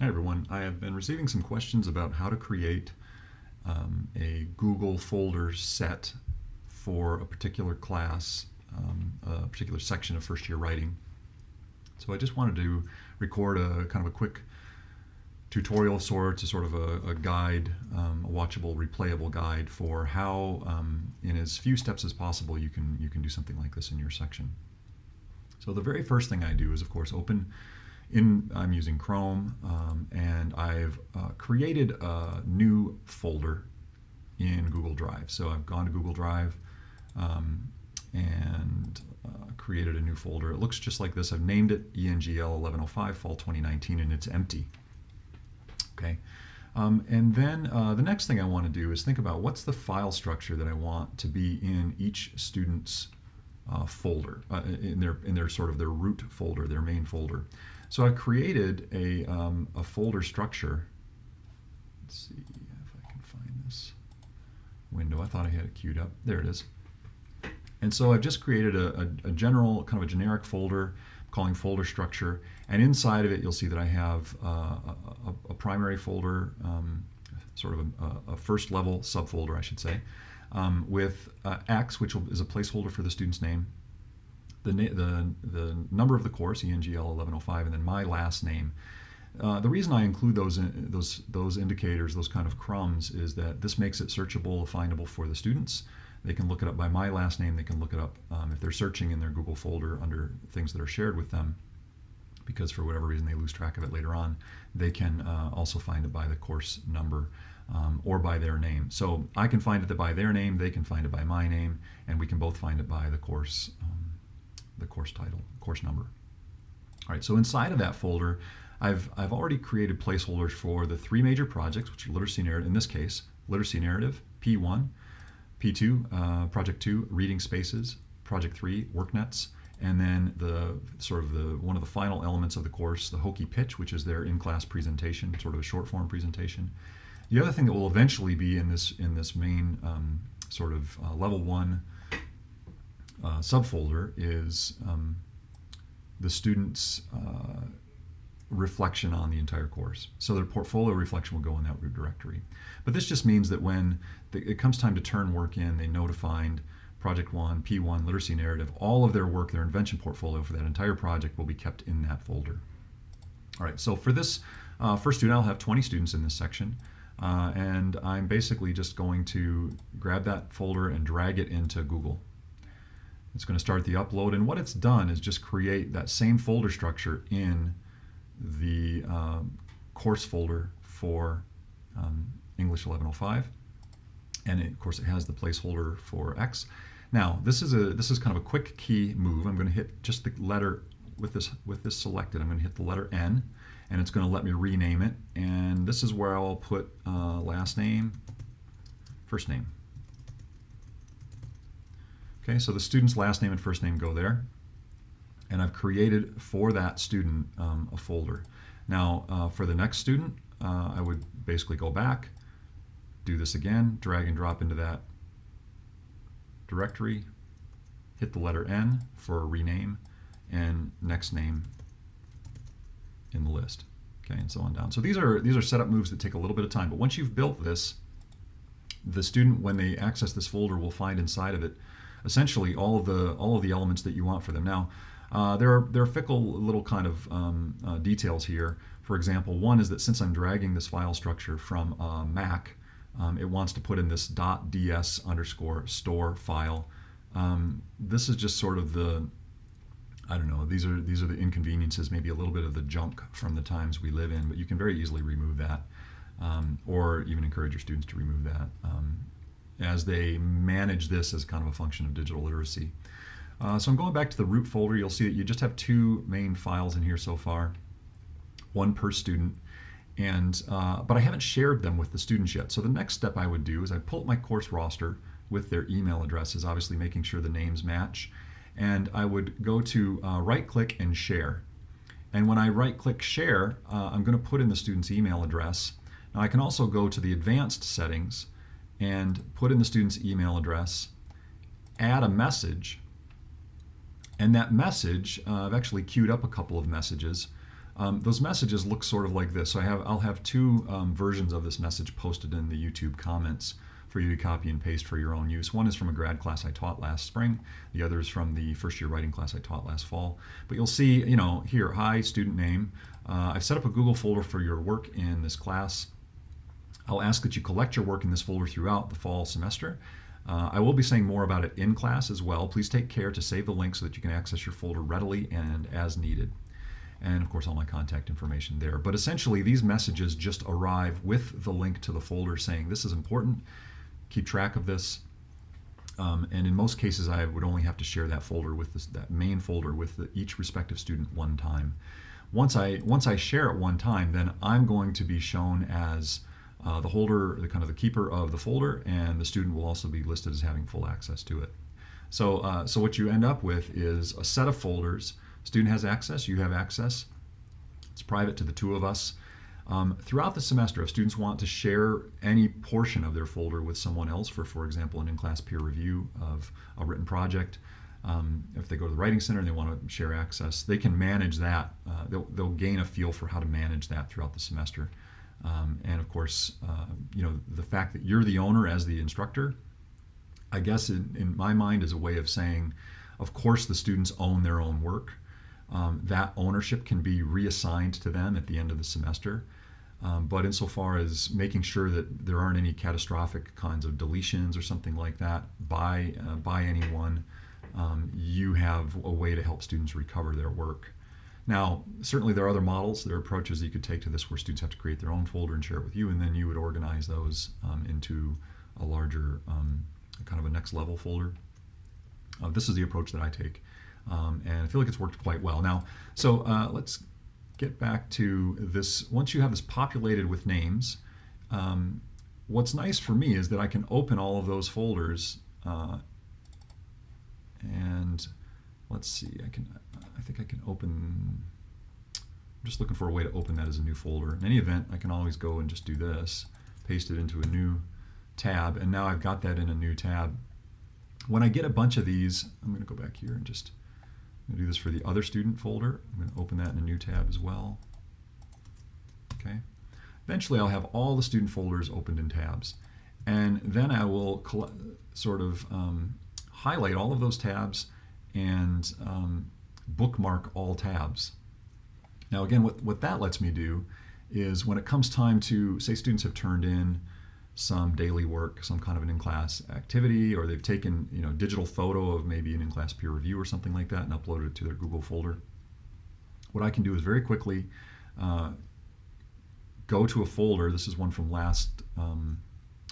Hi everyone. I have been receiving some questions about how to create a Google folder set for a particular class, a particular section of first year writing. So I just wanted to record a kind of a quick tutorial of sorts, a sort of a guide, a watchable, replayable guide for how, in as few steps as possible, you can do something like this in your section. So the very first thing I do is, of course, I'm using Chrome, and I've created a new folder in Google Drive. So I've gone to Google Drive and created a new folder. It looks just like this. I've named it ENGL 1105 Fall 2019, and it's empty. Okay. And then the next thing I want to do is think about what's the file structure that I want to be in each student's folder, in their sort of their root folder, their main folder. So I created a folder structure. Let's see if I can find this window. I thought I had it queued up. There it is. And so I've just created a general, kind of a generic folder, calling folder structure. And inside of it, you'll see that I have a primary folder, sort of a first level subfolder, I should say, with X, which is a placeholder for the student's name, the number of the course, ENGL 1105, and then my last name. The reason I include those indicators, those kind of crumbs, is that this makes it searchable, findable for the students. They can look it up by my last name. They can look it up if they're searching in their Google folder under things that are shared with them, because for whatever reason they lose track of it later on. They can also find it by the course number or by their name. So I can find it by their name, they can find it by my name, and we can both find it by the course title, course number. All right, so inside of that folder, I've already created placeholders for the three major projects, which are literacy narrative, in this case, literacy narrative, P1, P2, Project 2, reading spaces, Project 3, worknets, and then one of the final elements of the course, the hokey pitch, which is their in-class presentation, sort of a short form presentation. The other thing that will eventually be in this main sort of level 1 subfolder is the student's reflection on the entire course. So their portfolio reflection will go in that root directory. But this just means that when it comes time to turn work in, they know to find Project 1, P1, literacy narrative, all of their work, their invention portfolio for that entire project will be kept in that folder. All right, so for this first student, I'll have 20 students in this section. And I'm basically just going to grab that folder and drag it into Google. It's going to start the upload, and what it's done is just create that same folder structure in the course folder for English 1105, and of course it has the placeholder for X. Now this is kind of a quick key move. I'm going to hit just the letter with this selected. I'm going to hit the letter N, and it's going to let me rename it. And this is where I'll put last name, first name. Okay, so the student's last name and first name go there. And I've created for that student a folder. Now for the next student, I would basically go back, do this again, drag and drop into that directory, hit the letter N for rename, and next name in the list. Okay, and so on down. So these are setup moves that take a little bit of time, but once you've built this, the student, when they access this folder, will find inside of it essentially all of the elements that you want for them. Now, there are fickle little kind of details here. For example, one is that since I'm dragging this file structure from Mac, it wants to put in this .ds_store file. This is just sort of I don't know, these are the inconveniences, maybe a little bit of the junk from the times we live in, but you can very easily remove that, or even encourage your students to remove that as they manage this as kind of a function of digital literacy. So I'm going back to the root folder. You'll see that you just have two main files in here so far, one per student, and but I haven't shared them with the students yet. So the next step I would do is I'd pull up my course roster with their email addresses, obviously making sure the names match, and I would go to right-click and share. And when I right-click share, I'm going to put in the student's email address. Now I can also go to the advanced settings and put in the student's email address, add a message, and that message, I've actually queued up a couple of messages. those messages look sort of like this. So I'll have two versions of this message posted in the YouTube comments for you to copy and paste for your own use. One is from a grad class I taught last spring. The other is from the first year writing class I taught last fall. But you'll see, here, hi, student name. I've set up a Google folder for your work in this class. I'll ask that you collect your work in this folder throughout the fall semester. I will be saying more about it in class as well. Please take care to save the link so that you can access your folder readily and as needed. And of course, all my contact information there. But essentially, these messages just arrive with the link to the folder saying this is important. Keep track of this. And in most cases, I would only have to share that folder with that main folder with each respective student one time. Once I share it one time, then I'm going to be shown as the holder, the keeper of the folder, and the student will also be listed as having full access to it. So what you end up with is a set of folders. Student has access, you have access. It's private to the two of us. Throughout the semester, if students want to share any portion of their folder with someone else for example, an in-class peer review of a written project, if they go to the Writing Center and they want to share access, they can manage that. They'll gain a feel for how to manage that throughout the semester. And of course, the fact that you're the owner as the instructor, I guess in my mind is a way of saying, of course the students own their own work. That ownership can be reassigned to them at the end of the semester. But insofar as making sure that there aren't any catastrophic kinds of deletions or something like that by anyone, you have a way to help students recover their work. Now, certainly there are other models, there are approaches that you could take to this where students have to create their own folder and share it with you, and then you would organize those into a larger kind of a next level folder. This is the approach that I take, and I feel like it's worked quite well. Now, so let's get back to this. Once you have this populated with names, what's nice for me is that I can open all of those folders, and let's see, I think I can open, I'm just looking for a way to open that as a new folder. In any event, I can always go and just do this, paste it into a new tab, and now I've got that in a new tab. When I get a bunch of these, I'm going to go back here and just do this for the other student folder. I'm going to open that in a new tab as well. Okay. Eventually, I'll have all the student folders opened in tabs, and then I will highlight all of those tabs and bookmark all tabs. Now again, what that lets me do is when it comes time to, say students have turned in some daily work, some kind of an in-class activity, or they've taken digital photo of maybe an in-class peer review or something like that and uploaded it to their Google folder, what I can do is very quickly go to a folder. This is one from last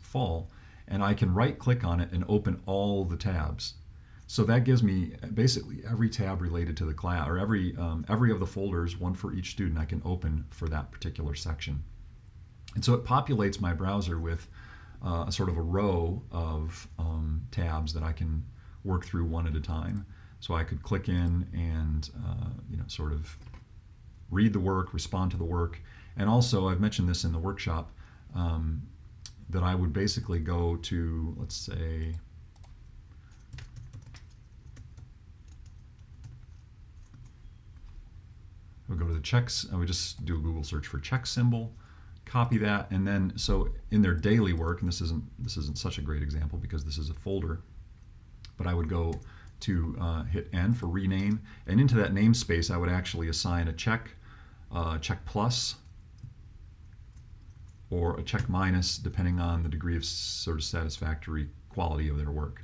fall, and I can right-click on it and open all the tabs. So that gives me basically every tab related to the class, or every of the folders, one for each student, I can open for that particular section. And so it populates my browser with a sort of a row of tabs that I can work through one at a time. So I could click in and sort of read the work, respond to the work, and also I've mentioned this in the workshop that I would basically go to, let's say, I would go to the checks. I would just do a Google search for check symbol, copy that, and then so in their daily work, and this isn't such a great example because this is a folder, but I would go to hit N for rename, and into that namespace I would actually assign a check, check plus, or a check minus, depending on the degree of sort of satisfactory quality of their work.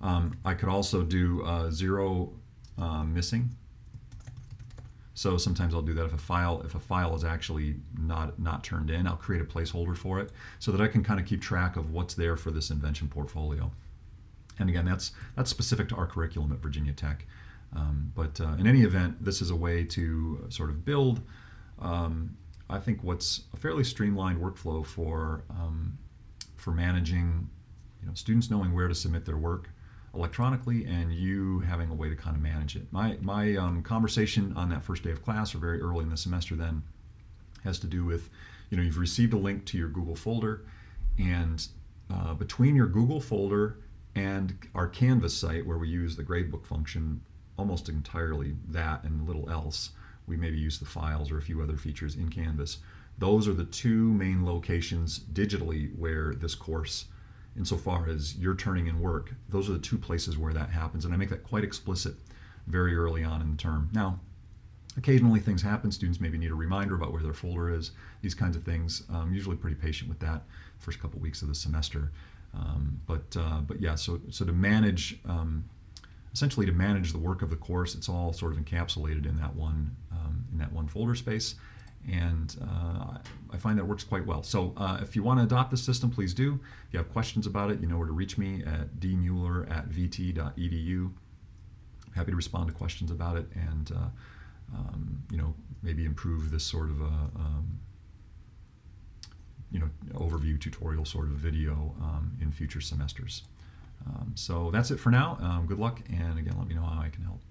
I could also do zero missing. So sometimes I'll do that if a file is actually not turned in, I'll create a placeholder for it so that I can kind of keep track of what's there for this invention portfolio. And again, that's specific to our curriculum at Virginia Tech. But in any event, this is a way to sort of build, I think, what's a fairly streamlined workflow for managing, students knowing where to submit their work electronically, and you having a way to kind of manage it. My conversation on that first day of class, or very early in the semester then, has to do with, you've received a link to your Google folder, and between your Google folder and our Canvas site, where we use the gradebook function almost entirely, that and little else, we maybe use the files or a few other features in Canvas. Those are the two main locations digitally where this course, insofar as you're turning in work, those are the two places where that happens, and I make that quite explicit very early on in the term. Now, occasionally things happen. Students maybe need a reminder about where their folder is, these kinds of things. Usually pretty patient with that first couple weeks of the semester. But yeah, so to manage, essentially to manage the work of the course, it's all sort of encapsulated in that one folder space, and I find that works quite well. So if you want to adopt this system, please do. If you have questions about it, you know where to reach me at dmueller@vt.edu. Happy to respond to questions about it, and maybe improve this sort of overview tutorial sort of video in future semesters. So that's it for now. Good luck, and again, let me know how I can help.